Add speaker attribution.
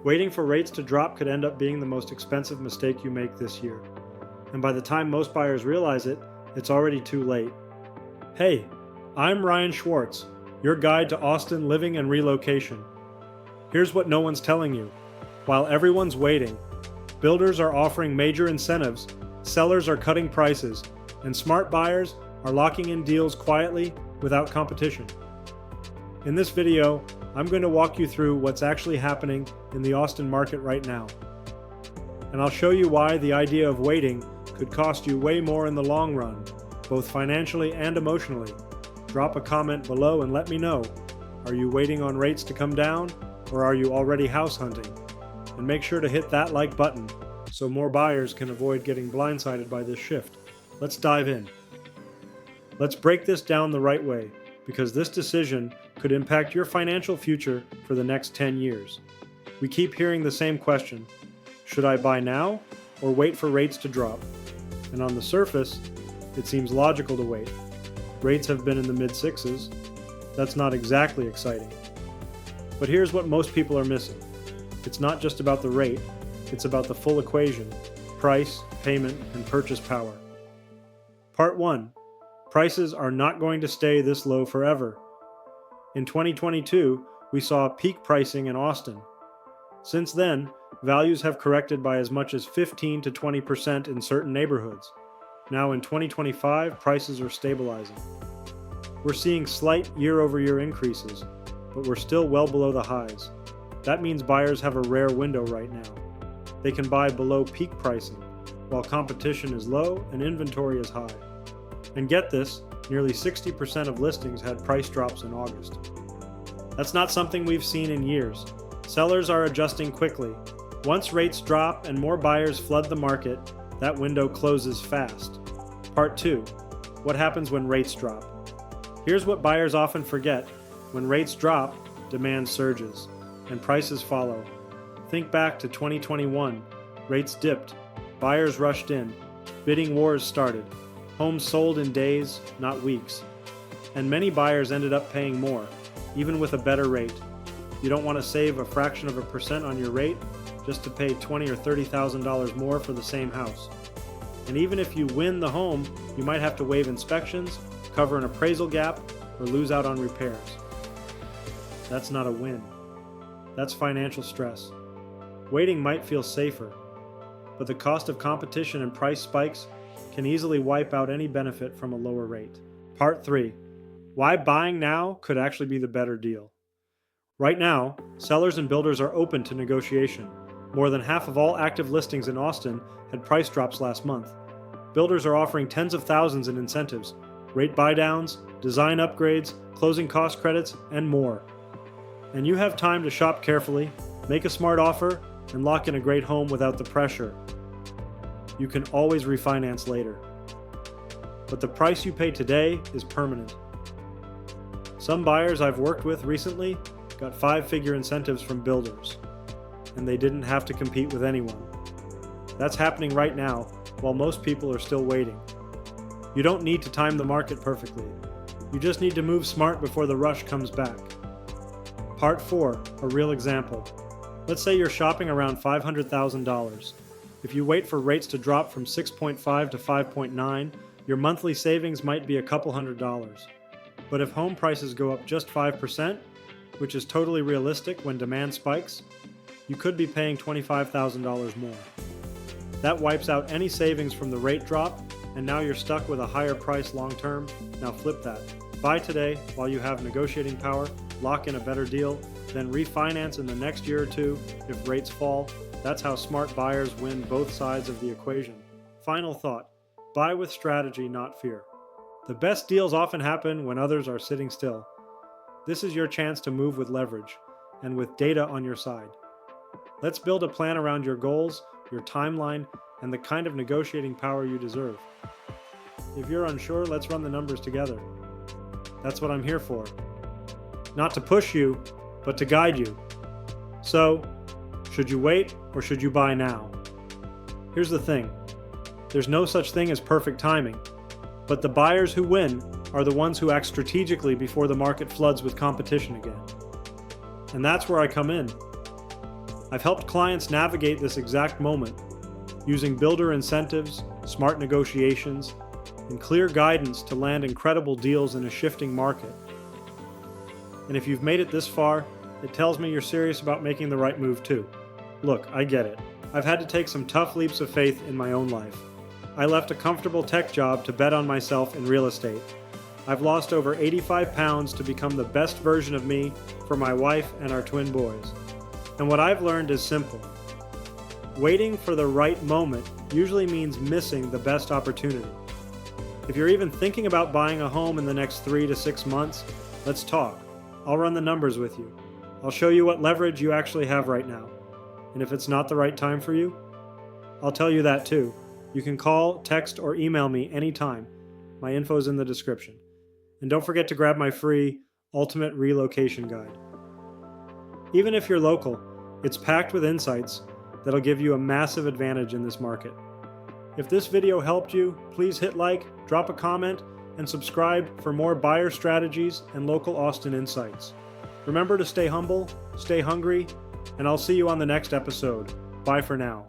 Speaker 1: Waiting for rates to drop could end up being the most expensive mistake you make this year. And by the time most buyers realize it, it's already too late. Hey, I'm Ryan Schwartz, your guide to Austin living and relocation. Here's what no one's telling you. While everyone's waiting, builders are offering major incentives, sellers are cutting prices, and smart buyers are locking in deals quietly without competition. In this video, I'm going to walk you through what's actually happening in the Austin market right now. And I'll show you why the idea of waiting could cost you way more in the long run, both financially and emotionally. Drop a comment below and let me know. Are you waiting on rates to come down, or are you already house hunting? And make sure to hit that like button so more buyers can avoid getting blindsided by this shift. Let's dive in. Let's break this down the right way, because this decision could impact your financial future for the next 10 years. We keep hearing the same question: should I buy now or wait for rates to drop? And on the surface, it seems logical to wait. Rates have been in the mid-sixes. That's not exactly exciting. But here's what most people are missing. It's not just about the rate, it's about the full equation: price, payment, and purchase power. Part 1. Prices are not going to stay this low forever. In 2022, we saw peak pricing in Austin. Since then, values have corrected by as much as 15 to 20% in certain neighborhoods. Now in 2025, prices are stabilizing. We're seeing slight year-over-year increases, but we're still well below the highs. That means buyers have a rare window right now. They can buy below peak pricing, while competition is low and inventory is high. And get this, nearly 60% of listings had price drops in August. That's not something we've seen in years. Sellers are adjusting quickly. Once rates drop and more buyers flood the market, that window closes fast. Part 2. What happens when rates drop? Here's what buyers often forget. When rates drop, demand surges, and prices follow. Think back to 2021. Rates dipped. Buyers rushed in. Bidding wars started. Homes sold in days, not weeks. And many buyers ended up paying more, even with a better rate. You don't want to save a fraction of a percent on your rate just to pay $20,000 or $30,000 more for the same house. And even if you win the home, you might have to waive inspections, cover an appraisal gap, or lose out on repairs. That's not a win. That's financial stress. Waiting might feel safer, but the cost of competition and price spikes can easily wipe out any benefit from a lower rate. Part 3. Why buying now could actually be the better deal. Right now, sellers and builders are open to negotiation. More than half of all active listings in Austin had price drops last month. Builders are offering tens of thousands in incentives, rate buydowns, design upgrades, closing cost credits, and more. And you have time to shop carefully, make a smart offer, and lock in a great home without the pressure. You can always refinance later. But the price you pay today is permanent. Some buyers I've worked with recently got 5-figure incentives from builders, and they didn't have to compete with anyone. That's happening right now, while most people are still waiting. You don't need to time the market perfectly. You just need to move smart before the rush comes back. Part 4, a real example. Let's say you're shopping around $500,000. If you wait for rates to drop from 6.5 to 5.9, your monthly savings might be a couple $100s. But if home prices go up just 5%, which is totally realistic when demand spikes, you could be paying $25,000 more. That wipes out any savings from the rate drop, and now you're stuck with a higher price long term. Now flip that. Buy today while you have negotiating power, lock in a better deal, then refinance in the next year or two if rates fall. That's how smart buyers win both sides of the equation. Final thought: buy with strategy, not fear. The best deals often happen when others are sitting still. This is your chance to move with leverage and with data on your side. Let's build a plan around your goals, your timeline, and the kind of negotiating power you deserve. If you're unsure, let's run the numbers together. That's what I'm here for. Not to push you, but to guide you. So, should you wait or should you buy now? Here's the thing. There's no such thing as perfect timing, but the buyers who win are the ones who act strategically before the market floods with competition again. And that's where I come in. I've helped clients navigate this exact moment using builder incentives, smart negotiations, and clear guidance to land incredible deals in a shifting market. And if you've made it this far, it tells me you're serious about making the right move too. Look, I get it. I've had to take some tough leaps of faith in my own life. I left a comfortable tech job to bet on myself in real estate. I've lost over 85 pounds to become the best version of me for my wife and our twin boys. And what I've learned is simple. Waiting for the right moment usually means missing the best opportunity. If you're even thinking about buying a home in the next 3 to 6 months, let's talk. I'll run the numbers with you. I'll show you what leverage you actually have right now. And if it's not the right time for you, I'll tell you that too. You can call, text, or email me anytime. My info's in the description. And don't forget to grab my free Ultimate Relocation Guide. Even if you're local, it's packed with insights that'll give you a massive advantage in this market. If this video helped you, please hit like, drop a comment, and subscribe for more buyer strategies and local Austin insights. Remember to stay humble, stay hungry, and I'll see you on the next episode. Bye for now.